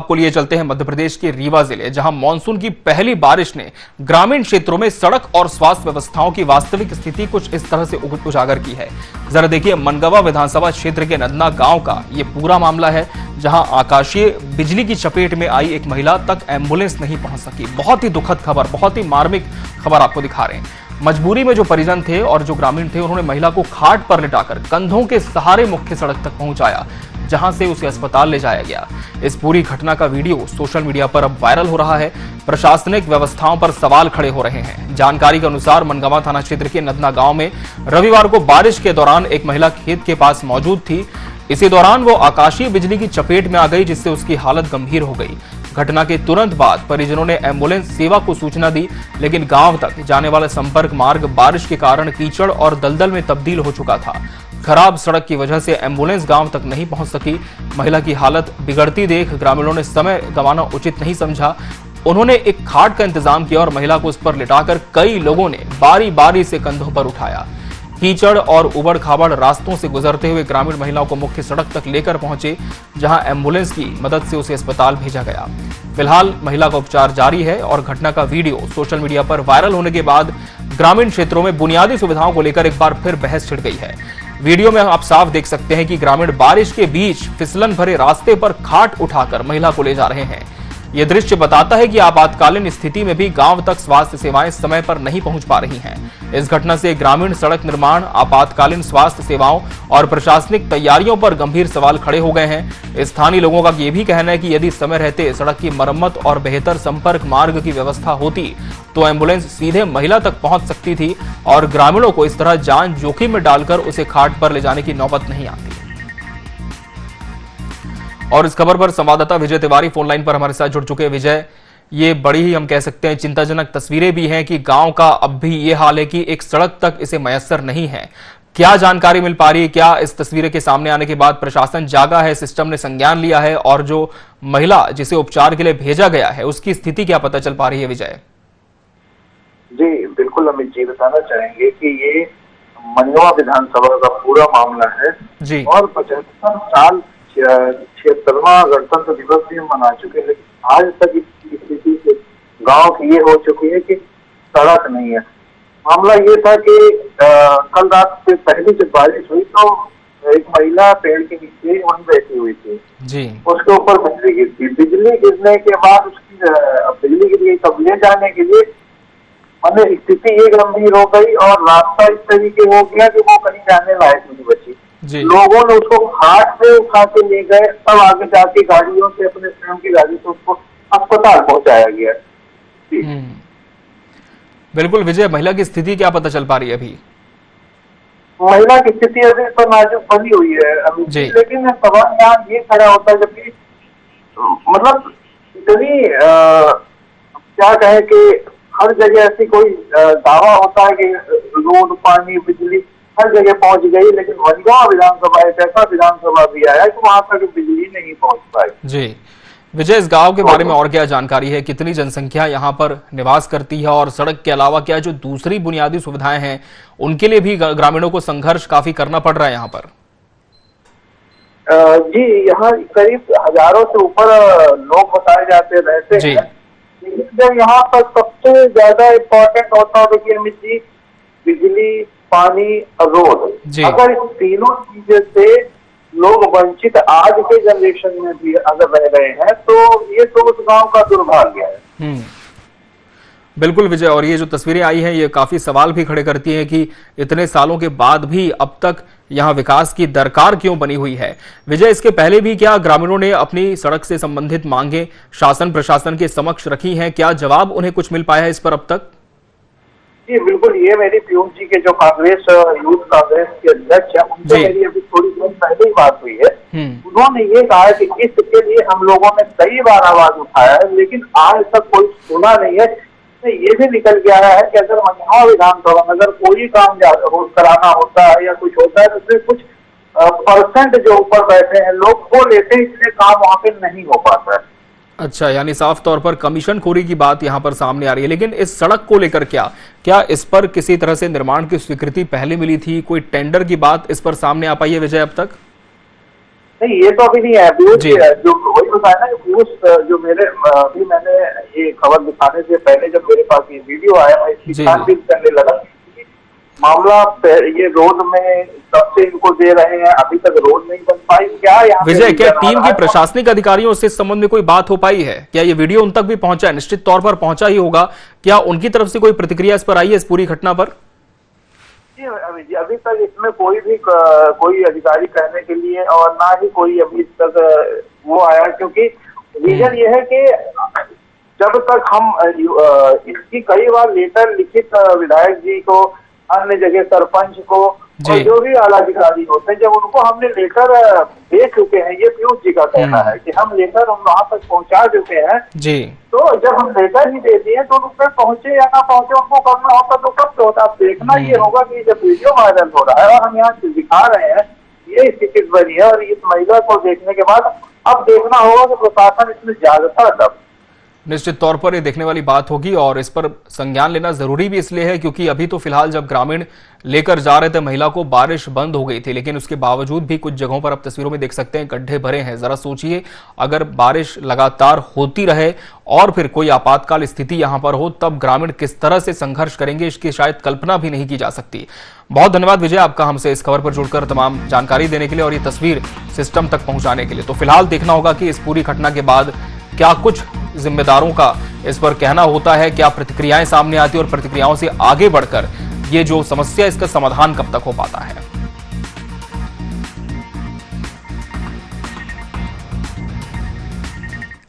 आपको लिए चलते हैं मध्य प्रदेश के रीवा जिले, जहां मानसून की पहली बारिश ने ग्रामीण क्षेत्रों में सड़क और स्वास्थ्य व्यवस्थाओं की वास्तविक स्थिति कुछ इस तरह से उजागर की है। जरा देखिए, मनगवा विधानसभा क्षेत्र के नदना गांव का ये पूरा मामला है, जहां आकाशीय बिजली की चपेट में आई एक महिला तक एम्बुलेंस नहीं पहुंच सकी। बहुत ही दुखद खबर, बहुत ही मार्मिक खबर आपको दिखा रहे हैं। मजबूरी में जो परिजन थे और जो ग्रामीण थे, उन्होंने महिला को खाट पर लिटाकर कंधों के सहारे मुख्य सड़क तक पहुंचाया, जहां से उसे अस्पताल ले जाया गया। इस पूरी घटना का वीडियो सोशल मीडिया पर अब वायरल हो रहा है। प्रशासनिक व्यवस्थाओं पर सवाल खड़े हो रहे हैं। जानकारी के अनुसार मनगवा थाना क्षेत्र के नदना गांव में रविवार को बारिश के दौरान एक महिला खेत के पास मौजूद थी। इसी दौरान वो आकाशीय बिजली की चपेट में आ गई, जिससे उसकी हालत गंभीर हो गई। घटना के तुरंत बाद परिजनों ने एम्बुलेंस सेवा को सूचना दी, लेकिन गांव तक जाने वाला संपर्क मार्ग बारिश के कारण कीचड़ और दलदल में तब्दील हो चुका था। खराब सड़क की वजह से एम्बुलेंस गांव तक नहीं पहुंच सकी। महिला की हालत बिगड़ती देख ग्रामीणों ने समय गंवाना उचित नहीं समझा। उन्होंने एक खाट का इंतजाम किया और महिला को उस पर लिटाकर कई लोगों ने बारी बारी से कंधों पर उठाया। कीचड़ और उबड़ खाबड़ रास्तों से गुजरते हुए ग्रामीण महिलाओं को मुख्य सड़क तक लेकर पहुंचे, जहां एम्बुलेंस की मदद से उसे अस्पताल भेजा गया। फिलहाल महिला का उपचार जारी है और घटना का वीडियो सोशल मीडिया पर वायरल होने के बाद ग्रामीण क्षेत्रों में बुनियादी सुविधाओं को लेकर एक बार फिर बहस छिड़ गई है। वीडियो में आप साफ देख सकते हैं कि ग्रामीण बारिश के बीच फिसलन भरे रास्ते पर खाट उठाकर महिला को ले जा रहे हैं। यह दृश्य बताता है कि आपातकालीन स्थिति में भी गांव तक स्वास्थ्य सेवाएं समय पर नहीं पहुंच पा रही हैं। इस घटना से ग्रामीण सड़क निर्माण, आपातकालीन स्वास्थ्य सेवाओं और प्रशासनिक तैयारियों पर गंभीर सवाल खड़े हो गए हैं। स्थानीय लोगों का यह भी कहना है कि यदि समय रहते सड़क की मरम्मत और बेहतर संपर्क मार्ग की व्यवस्था होती तो एम्बुलेंस सीधे महिला तक पहुंच सकती थी और ग्रामीणों को इस तरह जान जोखिम में डालकर उसे खाट पर ले जाने की नौबत नहीं आती। और इस खबर पर संवाददाता विजय तिवारी फोन लाइन पर हमारे साथ जुड़ चुके हैं। विजय, ये बड़ी ही हम कह सकते हैं चिंताजनक तस्वीरें भी हैं कि गांव का अब भी ये हाल है कि एक सड़क तक इसे मयस्सर नहीं है। क्या जानकारी मिल पा रही है? क्या इस तस्वीर के सामने आने के बाद प्रशासन जागा है, सिस्टम ने संज्ञान लिया है और जो महिला जिसे उपचार के लिए भेजा गया है उसकी स्थिति क्या पता चल पा रही है? विजय जी बिल्कुल, अमित जी बताना चाहेंगे कि ये मनगवा विधानसभा का पूरा मामला है जी। और 75 साल 76वां गणतंत्र दिवस भी मना चुके, लेकिन आज तक इसकी स्थिति से गांव की ये हो चुकी है कि सड़क नहीं है। मामला ये था कि कल रात से पहले जब बारिश हुई तो एक महिला पेड़ के नीचे वहीं बैठी हुई थी जी। उसके ऊपर बिजली गिरती, बिजली गिरने के बाद उसकी बिजली गिर गई, तब ले जाने के लिए मैंने स्थिति ये गंभीर हो गई और रास्ता इस तरीके हो गया कि वो कहीं जाने लायक नहीं बची। लोगों ने उसको घाट पे उठा के ले गए, तब आगे जाके गाड़ियों से, अपने स्वयं की गाड़ी से उसको अस्पताल पहुंचाया गया। बिल्कुल विजय, महिला की स्थिति क्या पता चल पा रही है अभी? महिला की स्थिति अभी तो नाजुक बनी हुई है अभी, लेकिन सवाल यहाँ ये खड़ा होता है जबकि मतलब इतनी क्या कहे कि हर जगह ऐसी कोई दावा होता है कि रोड, पानी, बिजली हर जगह पहुंच गई, लेकिन मनगवा विधानसभा एक ऐसा विधानसभा भी आया कि वहां तक बिजली नहीं पहुंच पाई। जी विजय, इस गांव के बारे में और क्या जानकारी है? कितनी जनसंख्या यहाँ पर निवास करती है और सड़क के अलावा क्या जो दूसरी बुनियादी सुविधाएं हैं उनके लिए भी ग्रामीणों को संघर्ष काफी करना पड़ रहा है यहाँ पर? जी, यहाँ करीब हजारों से ऊपर लोग बताए जाते रहते हैं, लेकिन यहाँ पर सबसे ज्यादा इम्पोर्टेंट होता है देखिए अमित जी, बिजली, पानी और रोड। अगर इस तीनों चीजें से लोग वंचित आज के जनरेशन में भी अगर रह रहे हैं तो ये तो उस गांव का दुर्भाग्य है। बिल्कुल विजय, और ये जो तस्वीरें आई हैं ये काफी सवाल भी खड़े करती हैं कि इतने सालों के बाद भी अब तक यहाँ विकास की दरकार क्यों बनी हुई है। विजय, इसके पहले भी क्या ग्रामीणों ने अपनी सड़क से संबंधित मांगे शासन प्रशासन के समक्ष रखी हैं? क्या जवाब उन्हें कुछ मिल पाया है इस पर अब तक? जी बिल्कुल, ये मेरी पीयूष जी के जो कांग्रेस यूथ कांग्रेस के अध्यक्ष है उनसे मेरी अभी थोड़ी देर पहले ही बात हुई है। उन्होंने ये कहा कि इसके लिए हम लोगों ने कई बार आवाज उठाया है, लेकिन आज तक कोई सुना नहीं है। तो ये भी निकल के आया है कि अगर मनगवा विधानसभा में अगर कोई काम कराना होता है या कुछ होता है तो उसमें कुछ परसेंट जो ऊपर बैठे हैं लोग वो लेते हैं, इसलिए काम वहाँ पे नहीं हो पाता है। अच्छा, यानी साफ तौर पर कमीशन खोरी की बात यहाँ पर सामने आ रही है। लेकिन इस सड़क को लेकर क्या इस पर किसी तरह से निर्माण की स्वीकृति पहले मिली थी? कोई टेंडर की बात इस पर सामने आ पाई है विजय अब तक? नहीं, ये तो अभी नहीं है। अभी जो वही बताया ना, उस जो मेरे अभी मैंने ये खबर दिखाने से पहले जब मेरे पास ये वीडियो आया, मैं इसकी छानबीन करने लगा। मामला ये रोड में कब से इनको दे रहे हैं, अभी तक रोड नहीं बन पाई। क्या यहाँ विजय, क्या टीम के प्रशासनिक अधिकारियों से इस संबंध में कोई बात हो पाई है? क्या ये वीडियो उन तक भी पहुंचा है? निश्चित तौर पर पहुंचा ही होगा। क्या उनकी तरफ से कोई प्रतिक्रिया इस पर आई है, इस पूरी घटना पर? अभी तक इसमें कोई अधिकारी कहने के लिए, और ना ही कोई अभी तक वो आया, क्योंकि रीजन ये है कि जब तक हम इसकी कई बार लेटर लिखित विधायक जी को, अन्य जगह सरपंच को, और जो भी आला अधिकारी होते हैं, जब उनको हमने लेटर दे चुके हैं, ये पीयूष जी का कहना है कि हम लेटर हम वहां तक पहुंचा चुके हैं जी। तो जब हम लेटर ही दे दिए तो उन पर पहुंचे या ना पहुंचे, उनको करना होता तो कब से होता। अब देखना ये होगा कि जब वीडियो वायरल हो रहा है और हम यहाँ दिखा रहे हैं, ये स्थिति बनी है, और इस महिला को देखने के बाद अब देखना होगा कि प्रशासन इसमें जागता तब। निश्चित तौर पर ये देखने वाली बात होगी, और इस पर संज्ञान लेना जरूरी भी इसलिए है क्योंकि अभी तो फिलहाल जब ग्रामीण लेकर जा रहे थे महिला को, बारिश बंद हो गई थी, लेकिन उसके बावजूद भी कुछ जगहों पर आप तस्वीरों में देख सकते हैं गड्ढे भरे हैं। जरा सोचिए, अगर बारिश लगातार होती रहे और फिर कोई आपातकाल स्थिति यहां पर हो, तब ग्रामीण किस तरह से संघर्ष करेंगे, इसकी शायद कल्पना भी नहीं की जा सकती। बहुत धन्यवाद विजय आपका, हमसे इस खबर पर जुड़कर तमाम जानकारी देने के लिए और ये तस्वीर सिस्टम तक पहुंचाने के लिए। तो फिलहाल देखना होगा कि इस पूरी घटना के बाद क्या कुछ जिम्मेदारों का इस पर कहना होता है, क्या प्रतिक्रियाएं सामने आती है और प्रतिक्रियाओं से आगे बढ़कर ये जो समस्या, इसका समाधान कब तक हो पाता है।